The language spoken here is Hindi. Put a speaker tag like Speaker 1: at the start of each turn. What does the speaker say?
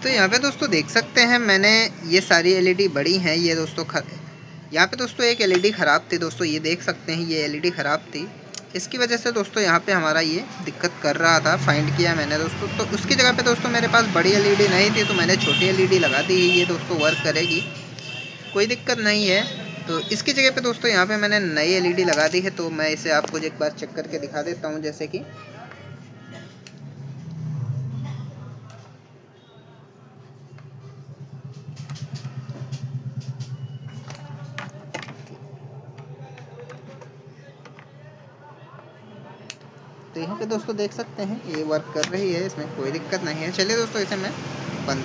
Speaker 1: तो यहाँ पे दोस्तों देख सकते हैं मैंने ये सारी एलईडी बड़ी हैं। ये दोस्तों यहाँ पे दोस्तों एक एलईडी ख़राब थी दोस्तों, ये देख सकते हैं ये एलईडी ख़राब थी। इसकी वजह से दोस्तों यहाँ पे हमारा ये दिक्कत कर रहा था। फाइंड किया मैंने दोस्तों, तो उसकी जगह पे दोस्तों मेरे पास बड़ी एलईडी नहीं थी, तो मैंने छोटी एलईडी लगा दी। ये दोस्तों वर्क करेगी, कोई दिक्कत नहीं है। तो इसकी जगह पे दोस्तों यहाँ पे मैंने नई एलईडी लगा दी है। तो मैं इसे आपको एक बार चेक करके दिखा देता हूँ। जैसे कि तो यहाँ पे दोस्तों देख सकते हैं ये वर्क कर रही है, इसमें कोई दिक्कत नहीं है। चलिए दोस्तों इसे मैं बंद